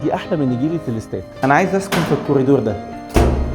دي احلى من نجيله الاستاد. انا عايز اسكن في الكوريدور ده،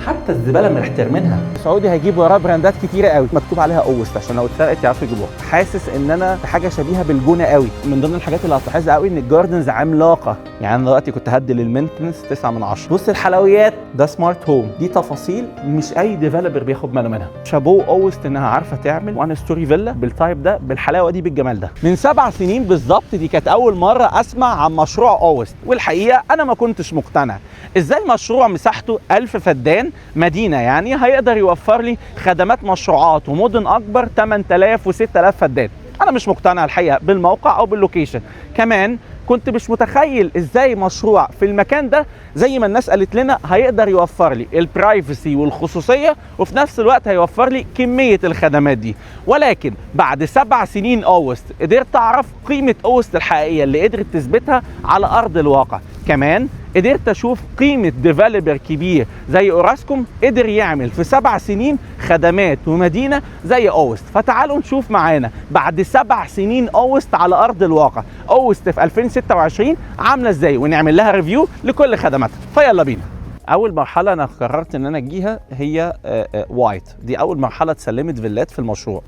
حتى الزباله مرترمينها. السعودي هيجيب وراه براندات كتيره قوي مكتوب عليها اوست عشان لو اتسرقت يعرفوا يجيبوها. حاسس ان انا في حاجه شبيهه بالجونه قوي. من ضمن الحاجات اللي هتلاحظها قوي ان الجاردنز عملاقه، يعني انا دلوقتي كنت هدي للمينتنس 9 من 10. بص الحلويات، ده سمارت هوم. دي تفاصيل مش اي ديفلوبر بياخد باله منها. شابوه اوست انها عارفه تعمل وان ستوري فيلا بالتايب ده بالحلاوه دي بالجمال ده. من 7 سنين بالظبط دي كانت اول مره اسمع عن مشروع اوست، والحقيقه انا ما كنتش مقتنع. ازاي مشروع مساحته 1000 فدان مدينه يعني هيقدر يوفر لي خدمات مشروعات ومدن اكبر 8000 و6000 فدان؟ انا مش مقتنع الحقيقه بالموقع او باللوكيشن. كمان كنت مش متخيل ازاي مشروع في المكان ده زي ما الناس قالت لنا هيقدر يوفر لي البرايفسي والخصوصيه وفي نفس الوقت هيوفر لي كميه الخدمات دي. ولكن بعد 7 سنين اوست قدرت اعرف قيمه اوست الحقيقيه اللي قدرت تثبتها على ارض الواقع. كمان قدرت اشوف قيمه ديفلوبر كبير زي اوراسكوم قدر يعمل في 7 سنين خدمات ومدينه زي اوست. فتعالوا نشوف معانا بعد 7 سنين اوست على ارض الواقع اوست في 2026 عامله ازاي، ونعمل لها ريفيو لكل خدماتها. فيلا بينا. اول مرحله انا قررت ان انا اجيها هي وايت. دي اول مرحله اتسلمت فيلات في المشروع.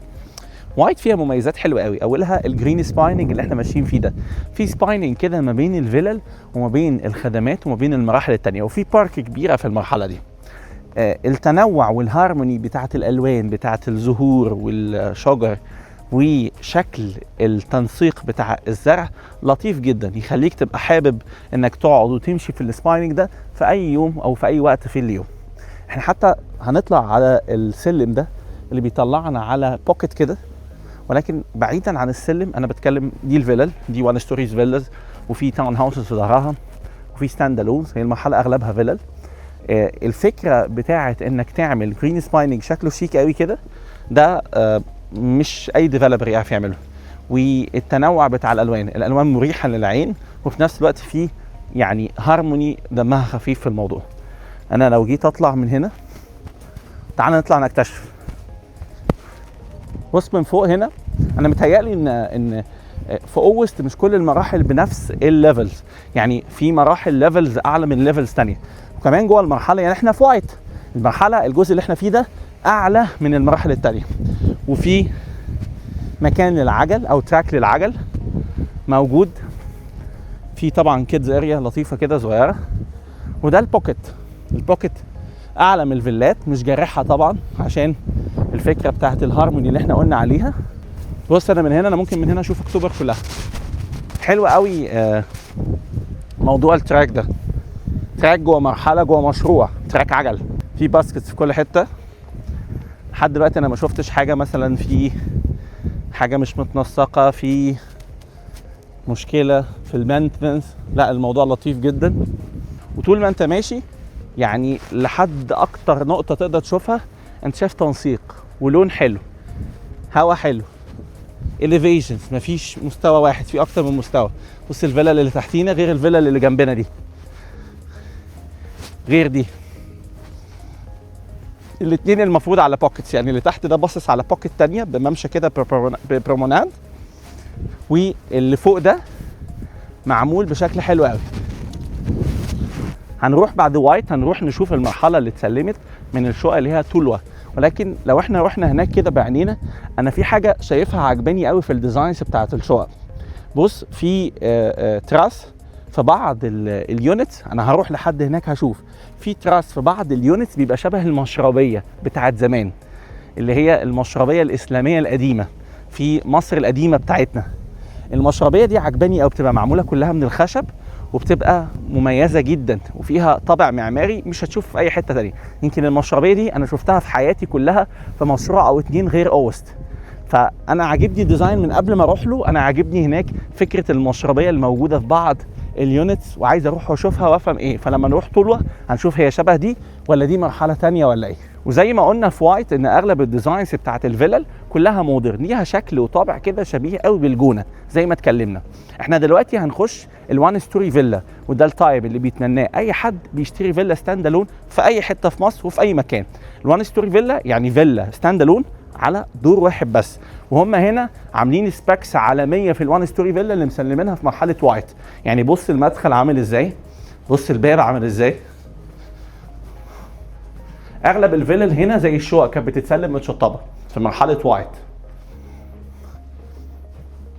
وايت فيها مميزات حلوه قوي. اولها الجرين سبايننج اللي احنا ماشيين فيه ده. في سبايننج كده ما بين الفيلل وما بين الخدمات وما بين المراحل الثانيه، وفي بارك كبيره في المرحله دي. التنوع والهارموني بتاعه الالوان بتاعه الزهور والشجر وشكل التنسيق بتاع الزرع لطيف جدا، يخليك تبقى حابب انك تقعد وتمشي في السبايننج ده في اي يوم او في اي وقت في اليوم. احنا حتى هنطلع على السلم ده اللي بيطلعنا على بوكيت كده، ولكن بعيدا عن السلم انا بتكلم دي الفيلل، دي وان ستوريز فيلز وفي تاون هاوسز في ظهرها وفي ستاند الونز. هي المرحله اغلبها فيلل. الفكره بتاعه انك تعمل جرين سبايننج شكله شيك قوي كده ده مش اي ديفلوبر يعرف يعمله. والتنوع بتاع الالوان مريحه للعين وفي نفس الوقت في يعني هارموني دمها خفيف في الموضوع. انا لو جيت اطلع من هنا، تعال نطلع نكتشف. بص من فوق هنا، انا متهيألي ان في اوست مش كل المراحل بنفس الليفلز، يعني في مراحل ليفلز اعلى من ليفلز ثانيه. وكمان جوه المرحله يعني احنا في وايت، المرحله الجزء اللي احنا فيه ده اعلى من المراحل الثانيه. وفي مكان للعجل او تراك للعجل موجود. في طبعا كيدز اريا لطيفه كده صغيره. وده البوكيت اعلى من الفيلات، مش جارحها طبعا عشان الفكره بتاعت الهارموني اللي احنا قلنا عليها. بص انا من هنا، انا ممكن من هنا اشوف اكتوبر كلها. حلو قوي موضوع التراك ده. تراك جوه مرحله جوه مشروع، تراك عجل، في باسكتس في كل حته. لحد دلوقتي انا ما شفتش حاجه مثلا في حاجه مش متنسقه، في مشكله في المينتنس. لا الموضوع لطيف جدا. وطول ما انت ماشي يعني لحد اكتر نقطه تقدر تشوفها انت شايف تنسيق ولون حلو، هوا حلو، اليفيشنز، مفيش مستوى واحد، في اكتر من مستوى. بص الفيلا اللي تحتينا غير الفيلا اللي جنبنا دي، غير دي. الاثنين المفروض على بوكيتس، يعني اللي تحت ده باصص على بوكيت تانية بممشى كده ببروموناد، واللي فوق ده معمول بشكل حلو قوي. هنروح بعد وايت هنروح نشوف المرحله اللي اتسلمت من الشقق اللي هي تولوا. ولكن لو احنا رحنا هناك كده بعينينا، انا في حاجه شايفها عجباني قوي في الديزاينز بتاعه الشقق. بص في تراس في بعض اليونتس، انا هروح لحد هناك هشوف في تراس في بعض اليونتس بيبقى شبه المشربيه بتاعه زمان، اللي هي المشربيه الاسلاميه القديمه في مصر القديمه بتاعتنا. المشربيه دي عجباني قوي، بتبقى معموله كلها من الخشب وبتبقى مميزه جدا وفيها طابع معماري مش هتشوف في اي حته ثانيه. يمكن المشربيه دي انا شفتها في حياتي كلها في مشروع او 2 غير اوست. فانا عاجبني الديزاين من قبل ما اروح له. انا عاجبني هناك فكره المشربيه الموجوده في بعض اليونتس، وعايز اروح واشوفها وافهم ايه. فلما نروح طولوه هنشوف هي شبه دي ولا دي مرحله ثانيه ولا ايه. وزي ما قلنا في وايت ان اغلب الديزاينز بتاعت الفيلل كلها مودرن، ليها شكل وطابع كده شبيه قوي بالجونه زي ما اتكلمنا. احنا دلوقتي هنخش الوان ستوري فيلا، وده التايب اللي بيتمناه اي حد بيشتري فيلا ستاند الون في اي حته في مصر وفي اي مكان. الوان ستوري فيلا يعني فيلا ستاند الون على دور واحد بس، وهم هنا عاملين سباكس عالميه في الوان ستوري فيلا اللي مسلمينها في مرحله وايت. يعني بص المدخل عامل ازاي، بص الباب عامل ازاي. اغلب الفيلل هنا زي الشقق كانت بتتسلم متشطبه في مرحله وايت.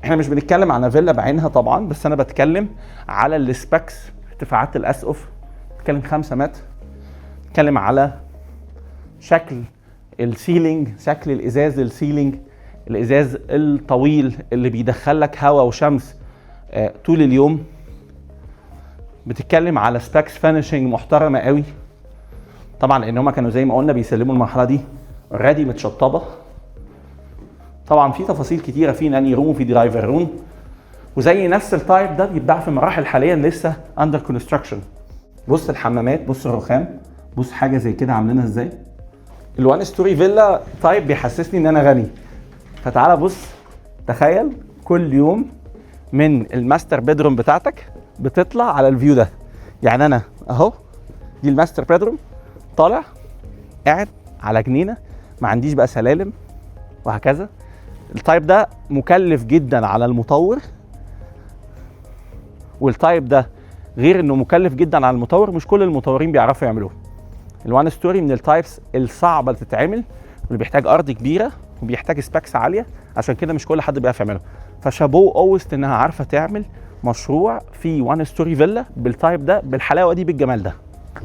احنا مش بنتكلم عن فيلا بعينها طبعا، بس انا بتكلم على السبيكس، ارتفاعات الاسقف، بتكلم 5 متر، بتكلم على شكل السيلينج، شكل الازاز السيلينج، الازاز الطويل اللي بيدخل لك هواء وشمس طول اليوم. بتتكلم على سبيكس فينيشنج محترمه قوي طبعا، لان هم كانوا زي ما قلنا بيسلموا المرحله دي اوريدي متشطبه. طبعا في تفاصيل كتيره، في ناني روم وفي درايفر روم، وزي نفس التايب ده بيتباع في مراحل حاليا لسه اندر كونستراكشن. بص الحمامات، بص الرخام، بص حاجه زي كده عاملينها ازاي. الوان ستوري فيلا تايب بيحسسني ان انا غني. فتعالى بص، تخيل كل يوم من الماستر بيدروم بتاعتك بتطلع على الفيو ده. يعني انا اهو دي الماستر بيدروم، طالع قاعد على جنينه، ما عنديش بقى سلالم وهكذا. التايب ده مكلف جدا على المطور، والتايب ده غير انه مكلف جدا على المطور مش كل المطورين بيعرفوا يعملوه. الوان ستوري من التايبس الصعبه اللي تتعمل، واللي بيحتاج ارض كبيره وبيحتاج سبيكس عاليه، عشان كده مش كل حد بيعرف يعمله. فشابو اوست انها عارفه تعمل مشروع في وان ستوري فيلا بالتايب ده بالحلاوه دي بالجمال ده.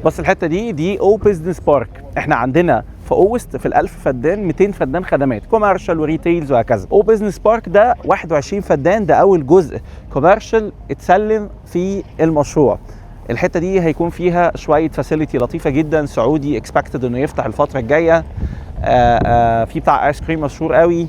بس الحته دي او بزنس بارك. احنا عندنا في اوست في ال1000 فدان 200 فدان خدمات كوميرشال وريتيلز وهكذا. او بزنس بارك ده 21 فدان، ده اول جزء كوميرشال اتسلم في المشروع. الحته دي هيكون فيها شويه فاسيلتي لطيفه جدا. سعودي اكسبكتد انه يفتح الفتره الجايه. في بتاع ايس كريم مشهور قوي.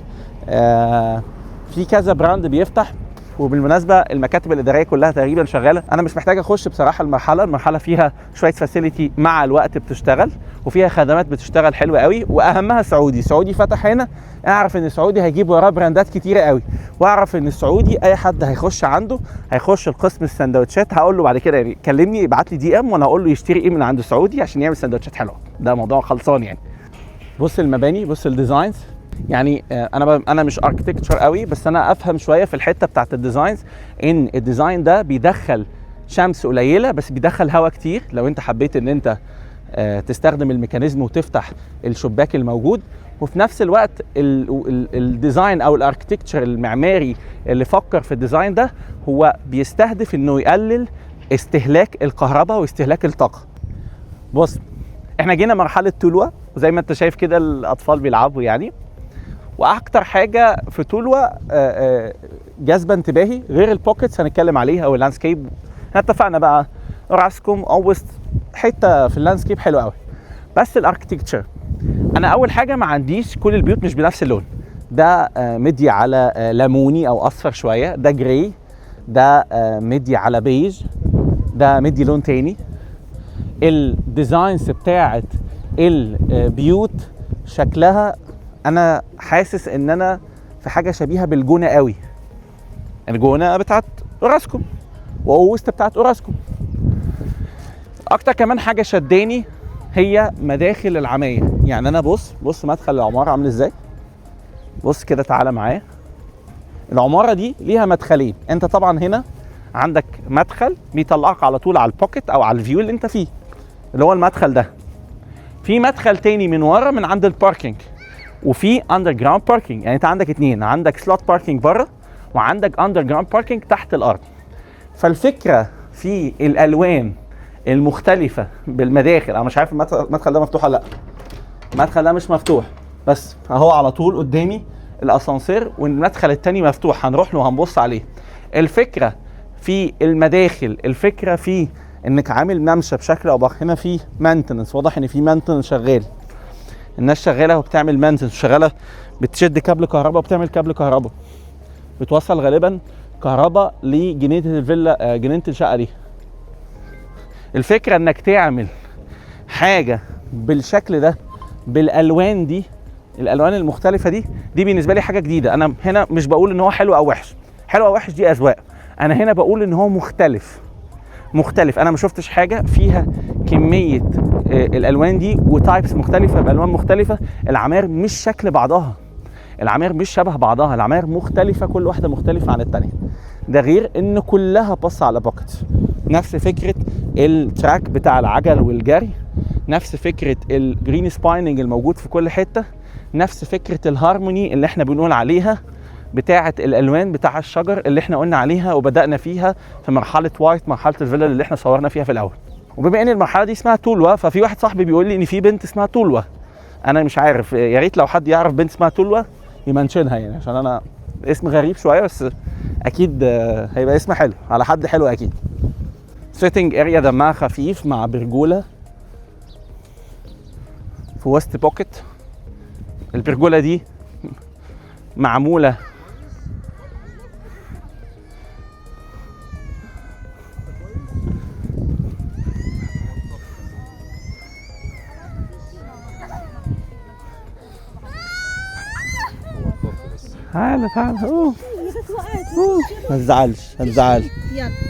في كذا براند بيفتح. وبالمناسبه المكاتب الاداريه كلها تقريبا شغاله. انا مش محتاج اخش بصراحه المرحله فيها شويه فاسيلتي مع الوقت بتشتغل، وفيها خدمات بتشتغل حلوه قوي، واهمها سعودي فتح هنا. اعرف ان سعودي هيجيب وراه براندات كتيره قوي، واعرف ان السعودي اي حد هيخش عنده هيخش القسم السندوتشات. هقول له بعد كده يعني كلمني يبعت لي DM وانا هقول له يشتري ايه من عند سعودي عشان يعمل سندوتشات حلوه. ده موضوع خلصان يعني. بص المباني، بص الديزاينز. يعني انا مش اركتكتشر قوي، بس انا افهم شويه في الحته بتاعت الديزاينز. ان الديزاين ده بيدخل شمس قليله بس بيدخل هواء كتير. لو انت حبيت ان انت تستخدم الميكانيزم وتفتح الشباك الموجود، وفي نفس الوقت الديزاين او الاركتكتشر المعماري اللي فكر في الديزاين ده هو بيستهدف انه يقلل استهلاك الكهرباء واستهلاك الطاقه. بص احنا جينا مرحله تولوة، وزي ما انت شايف كده الاطفال بيلعبوا يعني. واكتر حاجه في تولوة جاذبه انتباهي غير البوكيتس هنتكلم عليها او اللاندسكيب. احنا اتفقنا بقى راسكم اوست حته في اللاندسكيب حلوه قوي، بس الاركتكتشر انا اول حاجه ما عنديش كل البيوت مش بنفس اللون. ده مدي على ليموني او اصفر شويه، ده جراي، ده مدي على بيج، ده مدي لون تاني. الديزاينز بتاعت البيوت شكلها انا حاسس ان انا في حاجه شبيهه بالجونه قوي. الجونه بتاعت اوراسكوم واوست بتاعت اوراسكوم. اكتر كمان حاجه شداني هي مداخل العماير. يعني انا بص مدخل العماره عامل ازاي. بص كده تعالى معايا. العماره دي ليها مدخلين. انت طبعا هنا عندك مدخل بيطلعك على طول على البوكيت او على الفيو اللي انت فيه، اللي هو المدخل ده. في مدخل تاني من ورا من عند الباركينج، وفي اندر جراوند باركينج. يعني انت عندك اتنين، عندك سلوت باركينج بره وعندك اندر جراوند باركينج تحت الارض. فالفكره في الالوان المختلفه بالمداخل. انا مش عارف المدخل ده مفتوح ولا لا. المدخل ده مش مفتوح، بس اهو على طول قدامي الاسانسير، والمدخل التاني مفتوح هنروح له وهنبص عليه. الفكره في المداخل، الفكره في انك عامل ممشى بشكل او باخر. هنا في مانتنس، واضح ان في مانتنس شغال، الناس شغاله وبتعمل مانتنس، شغاله بتشد كابل كهرباء وبتعمل كابل كهرباء، بتوصل غالبا كهرباء لجنينه الفيلا، جنينه الشقه دي. الفكره انك تعمل حاجه بالشكل ده بالالوان دي، الالوان المختلفه دي بالنسبه لي حاجه جديده. انا هنا مش بقول ان هو حلو او وحش، حلو او وحش دي اذواق. انا هنا بقول ان هو مختلف. انا ما شفتش حاجه فيها كميه الالوان دي وتايبس مختلفه بالوان مختلفه. العماير مش شكل بعضها، العماير مش شبه بعضها، العماير مختلفه، كل واحده مختلفه عن الثانيه. ده غير ان كلها باصه على بوكيت، نفس فكره التراك بتاع العجل والجري، نفس فكره الجرين سبايننج الموجود في كل حته، نفس فكره الهارموني اللي احنا بنقول عليها بتاعه الالوان بتاع الشجر اللي احنا قلنا عليها وبدانا فيها في مرحله وايت، مرحله الفيلل اللي احنا صورنا فيها في الاول. وبما ان المرحله دي اسمها تولوا، ففي واحد صاحبي بيقول لي ان في بنت اسمها تولوا. انا مش عارف، يا ريت لو حد يعرف بنت اسمها تولوا يمنشنها يعني، عشان انا اسم غريب شويه بس اكيد هيبقى اسم حلو على حد حلو اكيد. سيتنج اريا دمها خفيف مع برجوله في وسط بوكيت. البرجوله دي معموله تعالى ما تزعلش ما تزعلش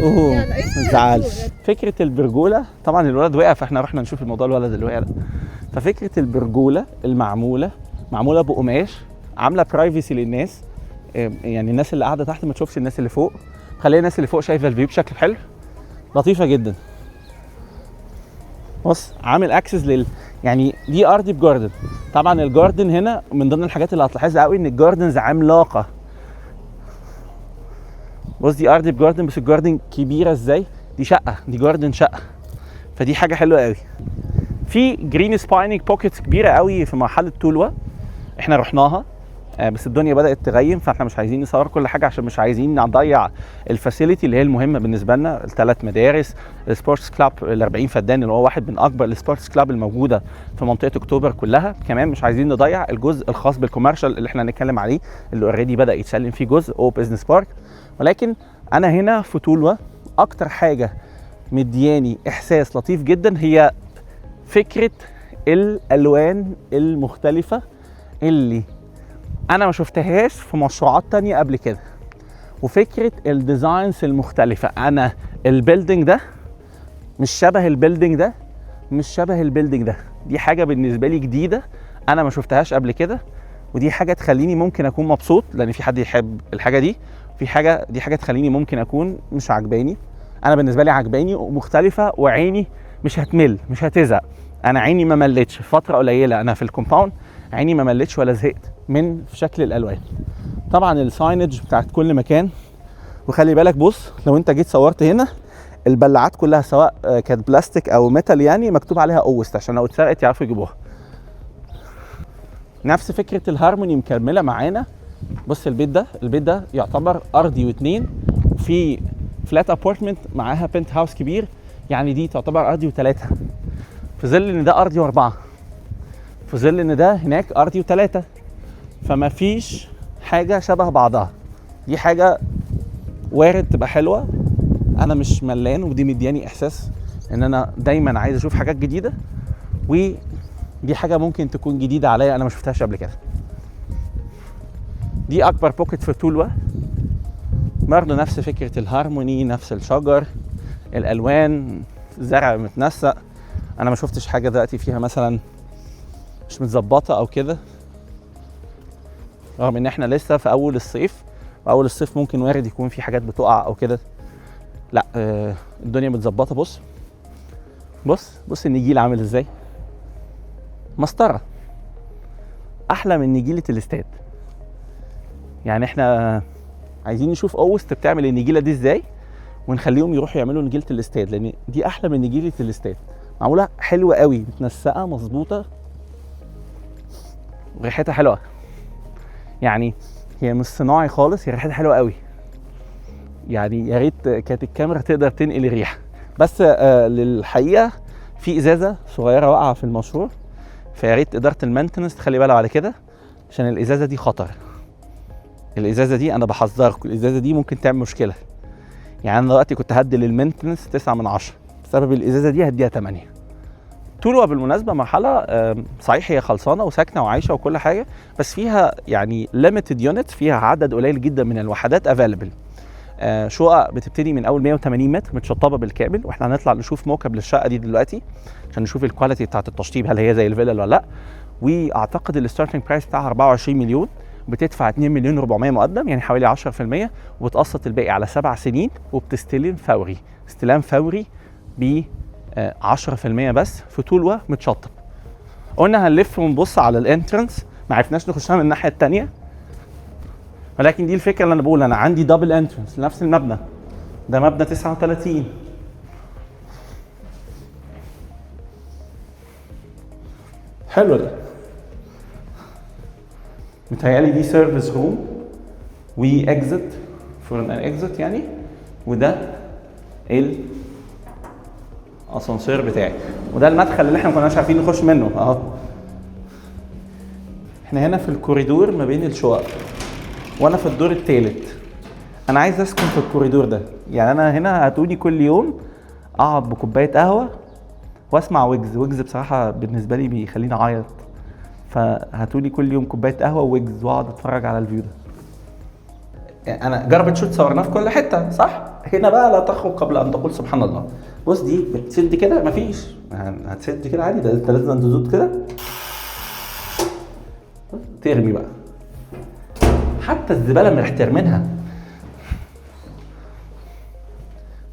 ما تزعلش. فكره البرجوله طبعا الولد وقع فاحنا رحنا نشوف الموضوع الولد اللي وقع ده. ففكره البرجوله المعموله بقماش، عامله برايفسي للناس، يعني الناس اللي قاعده تحت ما تشوفش الناس اللي فوق، خلي الناس اللي فوق شايفه الفيو بشكل حلو، لطيفه جدا. بص عامل اكسس يعني دي ار ديب جاردن. طبعا الجاردن هنا من ضمن الحاجات اللي هتلاحظها قوي ان الجاردنز عملاقه. بص دي ار ديب جاردن، بس الجاردن كبيره ازاي، دي شقه، دي جاردن شقه، فدي حاجه حلوه قوي. في جرين سبايننج بوكيتس كبيره قوي في مرحله تولوا احنا رحناها، بس الدنيا بدات تغيم فاحنا مش عايزين نصور كل حاجه عشان مش عايزين نضيع الفاسيلتي اللي هي المهمه بالنسبه لنا. الثلاث مدارس، السبورتس كلاب ال 40 فدان اللي هو واحد من اكبر السبورتس كلاب الموجوده في منطقه اكتوبر كلها. كمان مش عايزين نضيع الجزء الخاص بالكوميرشال اللي احنا هنتكلم عليه، اللي اوريدي بدا يتسلم فيه جزء او بزنس بارك. ولكن انا هنا في تولوا اكتر حاجه مدياني احساس لطيف جدا هي فكره الالوان المختلفه اللي انا ما شفتهاش في مشروعات تانية قبل كده، وفكره الديزاينز المختلفه. انا البيلدينج ده مش شبه البيلدينج ده، مش شبه البيلدينج ده، دي حاجه بالنسبه لي جديده انا ما شفتهاش قبل كده، ودي حاجه تخليني ممكن اكون مبسوط لان في حد يحب الحاجه دي، في حاجه دي حاجه تخليني ممكن اكون مش عجباني. انا بالنسبه لي عجباني ومختلفه وعيني مش هتمل مش هتزهق. انا عيني ما ملتش فتره قليله انا في الكومباوند، عيني ما ملتش ولا زهقت من شكل الالوان. طبعا الساينج بتاعت كل مكان، وخلي بالك بص لو انت جيت صورت هنا البلاعات كلها سواء كانت بلاستيك او ميتال يعني مكتوب عليها اوست عشان لو اتسرقت يعرفوا يجيبوها. نفس فكره الهارموني مكمله معانا. بص البيت ده يعتبر ارضي واثنين، وفي فلات ابارتمنت معاها بنت هاوس كبير، يعني دي تعتبر ارضي وثلاثه، في ظل ان ده ارضي واربعه، في ظل ان ده هناك ارضي وثلاثه، فما فيش حاجه شبه بعضها. دي حاجه وارد تبقى حلوه، انا مش ملان، ودي مدياني احساس ان انا دايما عايز اشوف حاجات جديده، ودي حاجه ممكن تكون جديده عليا انا ما شفتهاش قبل كده. دي اكبر بوكيت في تولوا، برضه نفس فكره الهارموني، نفس الشجر، الالوان، زرع متنسق. انا ما شفتش حاجه دلوقتي فيها مثلا مش متظبطه او كده، رغم ان احنا لسه في اول الصيف، واول الصيف ممكن وارد يكون في حاجات بتقع او كده. لا الدنيا متظبطه. بص النجيل عامل ازاي، مسطره احلى من نجيله الاستاد. يعني احنا عايزين نشوف اوست بتعمل النجيله دي ازاي ونخليهم يروحوا يعملوا نجيله الاستاد، لان دي احلى من نجيله الاستاد، معموله حلوه قوي، متنسقه مظبوطه، وريحتها حلوه. يعني هي مش صناعي خالص، هي ريحتها حلوه قوي. يعني يا ريت كانت الكاميرا تقدر تنقل الريحه. بس للحقيقه في ازازه صغيره واقعه في المشروع، فيا ريت اداره المينتنس تخلي بالها على كده، عشان الازازه دي خطر. الازازه دي انا بحذركم، الازازه دي ممكن تعمل مشكله. يعني انا دلوقتي كنت هدي للمينتنس 9 من 10، بسبب الازازه دي هديها 8. تولوا بالمناسبه مرحله صحيح هي خلصانه وساكنه وعايشه وكل حاجه، بس فيها يعني ليميتد يونت، فيها عدد قليل جدا من الوحدات افيلبل. شقق بتبتدي من اول 180 متر متشطبه بالكامل، واحنا هنطلع نشوف موكب للشقه دي دلوقتي عشان نشوف الكواليتي بتاعت التشطيب هل هي زي الفيلا ولا لا. واعتقد الستارتنج برايس بتاعها 24 مليون، بتدفع 2 مليون 400 مقدم يعني حوالي 10%، وبتقسط الباقي على 7 سنين وبتستلم فوري. استلام فوري ب 10% بس في طولوه متشطب. قلنا هنلف ونبص على الانترنس، ما عرفناش نخشها من الناحيه الثانيه، ولكن دي الفكره اللي انا بقول انا عندي دبل انترنس لنفس المبنى. ده مبنى 39. حلو ده. متهيألي دي سيرفيس روم واكزت فور ان اكزت يعني، وده الاسانسير بتاعي، وده المدخل اللي احنا ما كناش عارفين نخش منه اهو. احنا هنا في الكوريدور ما بين الشقق وانا في الدور الثالث. انا عايز اسكن في الكوريدور ده، يعني انا هنا هتقولي كل يوم اقعد بكوبايه قهوه واسمع ويجز بصراحه بالنسبه لي بيخليني اعيط، فهتقولي كل يوم كوبايه قهوه ويجز واقعد اتفرج على الفيو ده. يعني انا جربت شوت صورناه في كل حته صح؟ هنا بقى لا تخرج قبل ان تقول سبحان الله. بص دي بتسد كده، مفيش هتسد كده عادي، ده انت لازم تزود كده ترمي بقى، حتى الزباله من ريحه ترمينها.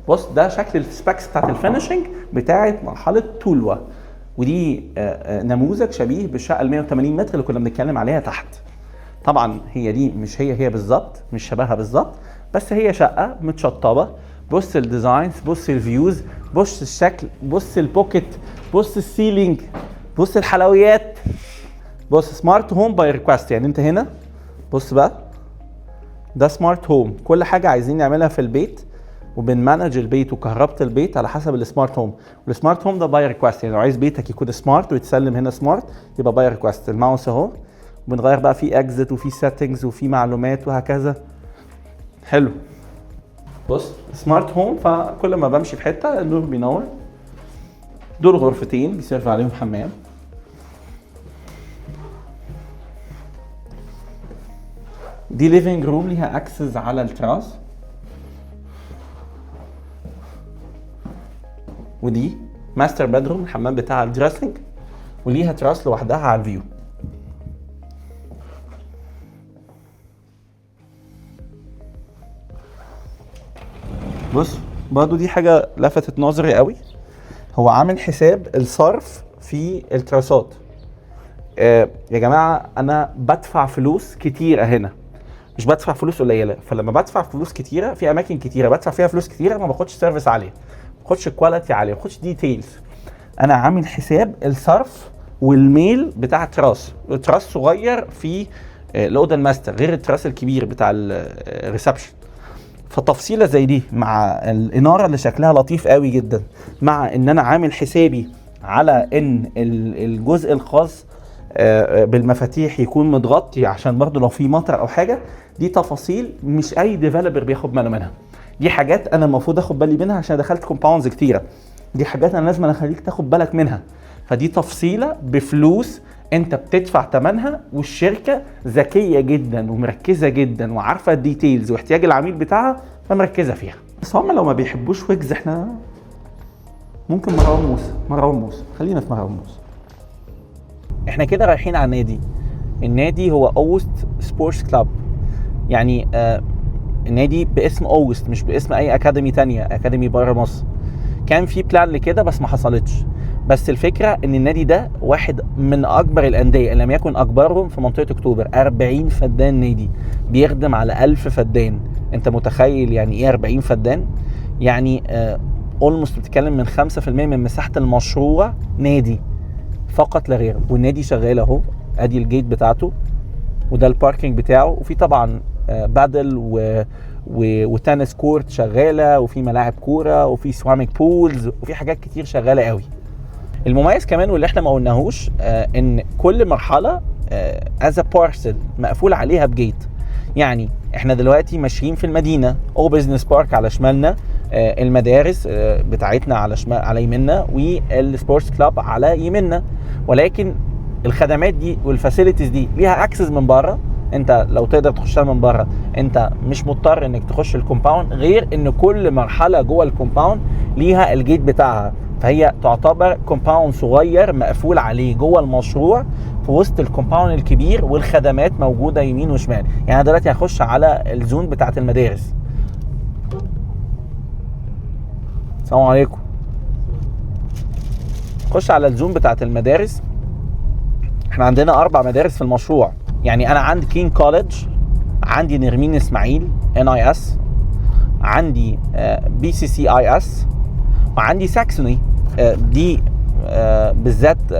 بص ده شكل السباكس بتاعت الفينشنج بتاعت مرحله طولوه، ودي نموذج شبيه بالشقه ال 180 متر اللي كنا بنتكلم عليها تحت. طبعا هي دي مش هي بالظبط، مش شبهها بالظبط، بس هي شقه متشطبه. بص الديزاينز، بص الفيوز، بص الشكل، بص البوكيت، بص السيلينج، بص الحلويات. بص سمارت هوم باي ريكوست، يعني انت هنا بص بقى ده سمارت هوم، كل حاجه عايزين نعملها في البيت وبنمانج البيت وكهربة البيت على حسب السمارت هوم. والسمارت هوم ده باي ريكوست، يعني لو عايز بيتك يكون سمارت ويتسلم هنا سمارت يبقى باي ريكوست. الماوس اهو، وبنغير بقى في اكزت وفي سيتنجز وفي معلومات وهكذا. حلو. بص سمارت هوم، فكل ما بمشي في حته النور بينور. دول غرفتين بيصرف عليهم حمام. دي ليفينج روم ليها اكسس على التراس، ودي ماستر بدروم الحمام بتاع الدريسنج، وليها تراس لوحدها على الفيو. بص برضو دي حاجه لفتت نظري قوي، هو عامل حساب الصرف في التراسات. يا جماعه انا بدفع فلوس كتيره هنا، مش بدفع فلوس قليله، فلما بدفع فلوس كتيره في اماكن كتيره بدفع فيها فلوس كتيره ما باخدش سيرفيس عاليه، ما باخدش كواليتي عاليه، ما باخدش ديتيلز. انا عامل حساب الصرف والميل بتاع التراس. التراس صغير في الاوضه الماستر غير التراس الكبير بتاع الريسبشن، فتفصيله زي دي مع الاناره اللي شكلها لطيف قوي جدا، مع ان انا عامل حسابي على ان الجزء الخاص بالمفاتيح يكون متغطي عشان برضه لو في مطر او حاجه. دي تفاصيل مش اي ديفلوبر بياخد باله منها، دي حاجات انا المفروض اخد بالي منها عشان دخلت كومباوندز كتيره، دي حاجات انا لازم اخليك تاخد بالك منها. فدي تفصيله بفلوس انت بتدفع ثمنها، والشركه ذكيه جدا ومركزه جدا وعارفه الديتيلز واحتياج العميل بتاعها فمركزه فيها. بس هم لو ما بيحبوش ويجز احنا ممكن مروان موسى خلينا في مروان موسى. احنا كده رايحين على النادي. النادي هو اوست سبورتس كلاب، يعني النادي باسم اوست مش باسم اي اكاديمي تانية، اكاديمي بره مصر. كان في بلان لكده بس ما حصلتش. بس الفكره ان النادي ده واحد من اكبر الانديه ان لم يكن اكبرهم في منطقه اكتوبر. 40 فدان نادي بيخدم على 1000 فدان. انت متخيل يعني ايه 40 فدان؟ يعني اولموست بتتكلم من 5% من مساحه المشروع نادي فقط لا غير. والنادي شغال اهو، ادي الجيت بتاعته وده الباركينج بتاعه، وفي طبعا بادل وتنس كورت شغاله، وفي ملاعب كوره، وفي سواميك بولز، وفي حاجات كتير شغاله قوي. المميز كمان واللي احنا ما قلناهوش ان كل مرحله از بارسل مقفول عليها بجيت. يعني احنا دلوقتي ماشيين في المدينه، او بزنس بارك على شمالنا، المدارس بتاعتنا على شمال على يمنا، والسبورتس كلاب على يمنا، ولكن الخدمات دي والفاسيلتيز دي ليها اكسس من بره. انت لو تقدر تخشها من بره انت مش مضطر انك تخش الكومباوند، غير ان كل مرحله جوه الكومباوند ليها الجيت بتاعها. فهي تعتبر كومباوند صغير مقفول عليه جوه المشروع في وسط الكومباوند الكبير، والخدمات موجوده يمين وشمال. يعني انا دلوقتي هخش على الزون بتاعه المدارس. السلام عليكم. خش على الزوم بتاعت المدارس. احنا عندنا 4 مدارس في المشروع. يعني انا عندي كين كوليدج، عندي نرمين اسماعيل NIS، عندي BCCIS، وعندي ساكسوني. دي بالذات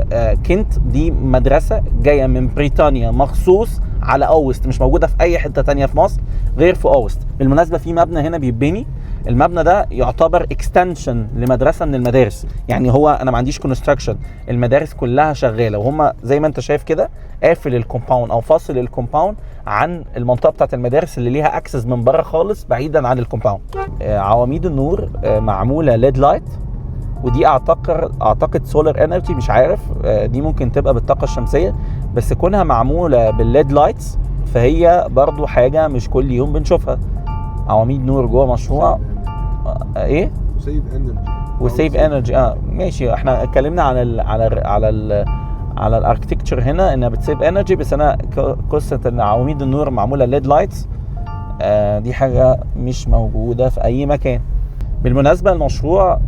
كنت دي مدرسة جاية من بريطانيا مخصوص على اوست، مش موجودة في اي حتة تانية في مصر غير في اوست. بالمناسبة في مبنى هنا بيبني، المبنى ده يعتبر اكستنشن لمدرسة من المدارس. يعني هو انا ما عنديش كونستراكشن، المدارس كلها شغالة، وهم زي ما انت شايف كده قافل الكومباوند او فاصل الكومباوند عن المنطقة بتاعت المدارس اللي ليها اكسس من بره خالص بعيدا عن الكومباوند. عواميد النور معمولة ليد لايت، ودي اعتقد سولار انرجي، مش عارف، دي ممكن تبقى بالطاقه الشمسيه، بس كونها معموله بالليد لايتس فهي برضو حاجه مش كل يوم بنشوفها. عواميد نور جوه مشروع ايه سيف انرجي وسيف انرجي. ماشي. احنا اتكلمنا على الاركتكتشر هنا انها بتسيف انرجي، بس انا قصه ان عواميد النور معموله ليد لايتس دي حاجه مش موجوده في اي مكان. بالمناسبة المشروع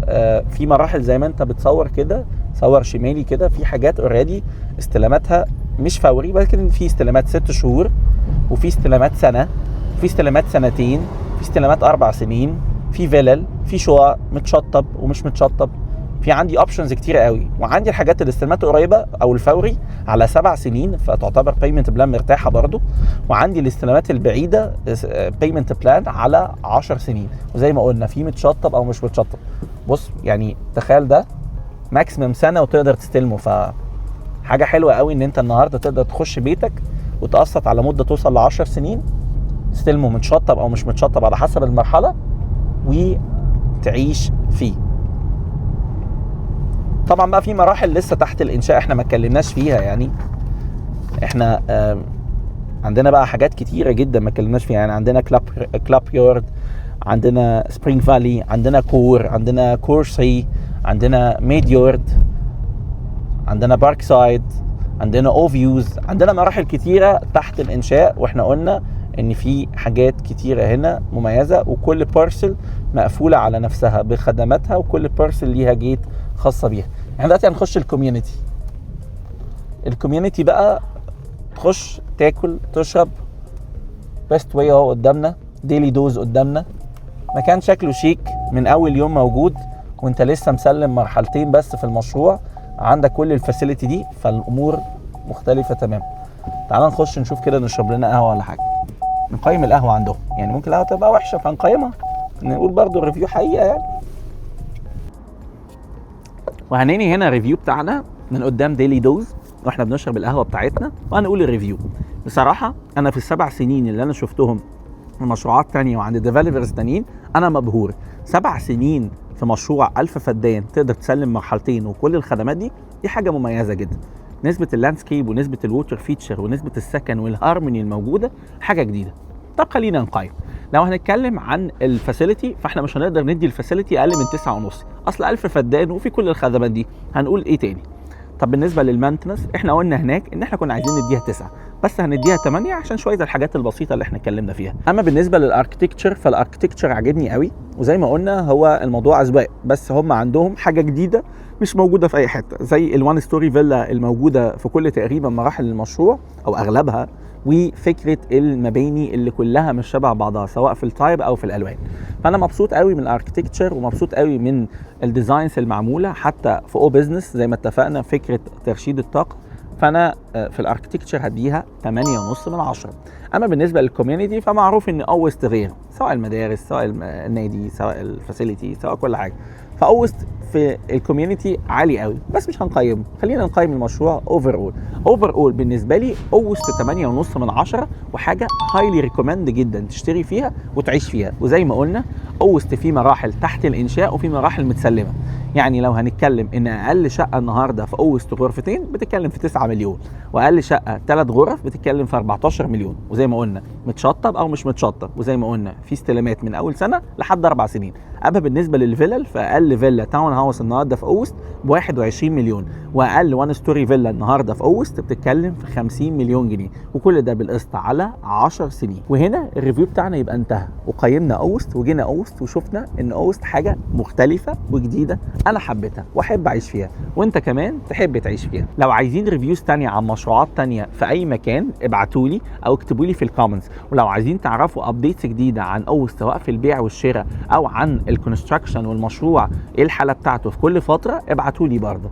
في مراحل زي ما انت بتصور كده، صور شمالي كده، في حاجات اوريدي استلاماتها مش فوري، ولكن في استلامات 6 شهور، وفي استلامات سنة، وفي استلامات سنتين، في استلامات 4 سنين، في فيلل، في شقق متشطب ومش متشطب، في عندي اوبشنز كتير قوي. وعندي الحاجات الاستلامات القريبه او الفوري على 7 سنين فتعتبر بيمنت بلان مرتاحه برضو، وعندي الاستلامات البعيده بيمنت بلان على 10 سنين. وزي ما قلنا في متشطب او مش متشطب. بص يعني تخيل ده ماكسيمم سنه وتقدر تستلمه، فحاجه حلوه قوي ان انت النهارده تقدر تخش بيتك وتقسط على مده توصل ل 10 سنين، تستلمه متشطب او مش متشطب على حسب المرحله وتعيش فيه. طبعا بقى في مراحل لسه تحت الانشاء احنا ما اتكلمناش فيها. يعني احنا عندنا بقى حاجات كتيره جدا ما اتكلمناش فيها. يعني عندنا كلاب يارد، عندنا سبرينج فالي، عندنا كور، عندنا كورسي، عندنا ميد يارد، عندنا بارك سايد، عندنا اوفيوز، عندنا مراحل كتيره تحت الانشاء. واحنا قلنا ان في حاجات كتيره هنا مميزه، وكل بارسل مقفوله على نفسها بخدماتها، وكل بارسل ليها جيت خاصه بيها. احنا دلوقتي هنخش الكوميونتي. الكوميونتي بقى تخش تاكل تشرب، بيست واي اهو قدامنا، ديلي دوز قدامنا، مكان شكله شيك من اول يوم موجود، وانت لسه مسلم مرحلتين بس في المشروع، عندك كل الفاسيلتي دي، فالامور مختلفه تمام. تعال نخش نشوف كده، نشرب لنا قهوه ولا حاجه، نقيم القهوه عندهم. يعني ممكن القهوه تبقى وحشه فهنقيمها، نقول برضو الريفيو حقيقه يعني. وهنني هنا ريفيو بتاعنا من قدام ديلي دوز واحنا بنشرب القهوه بتاعتنا، وهنقول الريفيو. بصراحه انا في ال7 سنين اللي انا شفتهم في مشروعات تانية وعند ديفلوبرز تانيين انا مبهور. 7 سنين في مشروع 1000 فدان تقدر تسلم مرحلتين وكل الخدمات دي حاجه مميزه جدا. نسبه اللاندسكيب ونسبه الووتر فيتشر ونسبه السكن والهارموني الموجوده حاجه جديده. طب خلينا نقيم. لو هنتكلم عن الفاسيلتي فاحنا مش هنقدر ندي الفاسيلتي اقل من 9.5، اصل 1000 فدان وفي كل الخدمات دي، هنقول ايه تاني؟ طب بالنسبه للمانتنس احنا قلنا هناك ان احنا كنا عايزين نديها 9، بس هنديها 8 عشان شويه الحاجات البسيطه اللي احنا اتكلمنا فيها. اما بالنسبه للاركتكتشر فالاركتكتشر عجبني قوي، وزي ما قلنا هو الموضوع اذواق، بس هم عندهم حاجه جديده مش موجوده في اي حته، زي الوان ستوري فيلا الموجوده في كل تقريبا مراحل المشروع او اغلبها، وفكره المباني اللي كلها مش شبه بعضها سواء في التايب او في الالوان. فانا مبسوط قوي من الاركتكتشر ومبسوط قوي من الديزاينز المعموله، حتى في او بزنس زي ما اتفقنا فكره ترشيد الطاقه. فانا في الاركتكتشر هديها 8.5 من 10. اما بالنسبه للكوميونتي فمعروف ان اوست غير، سواء المدارس سواء النادي سواء الفاسيلتي سواء كل حاجه، فاوست في الكوميونتي عالي قوي، بس مش هنقيمه. خلينا نقيم المشروع اوفر اول بالنسبه لي اوست 8.5 من 10، وحاجه هايلي ريكومند جدا تشتري فيها وتعيش فيها. وزي ما قلنا اوست في مراحل تحت الانشاء وفي مراحل متسلمه. يعني لو هنتكلم ان اقل شقه النهارده في اوست غرفتين بتتكلم في 9 مليون، واقل شقه 3 غرف بتتكلم في 14 مليون. وزي ما قلنا متشطب او مش متشطب، وزي ما قلنا في استلامات من اول سنه لحد 4 سنين. اما بالنسبه للفيلل، فاقل فيلا تاون هاوس النهارده في اوست ب 21 مليون، واقل وان ستوري فيلا النهارده في اوست بتتكلم في 50 مليون جنيه، وكل ده بالقسط على 10 سنين. وهنا الريفيو بتاعنا يبقى انتهى، وقيمنا اوست وجينا اوست وشفنا ان اوست حاجه مختلفه وجديده انا حبيتها واحب اعيش فيها، وانت كمان تحب تعيش فيها. لو عايزين ريفيوز تانية عن مشروعات تانية في اي مكان ابعتولي او اكتبولي في الكومنتس. ولو عايزين تعرفوا ابديتس جديده عن اوست سواء في البيع والشراء او عن الكونستراكشن والمشروع ايه الحاله بتاعته في كل فتره ابعتولي برضه.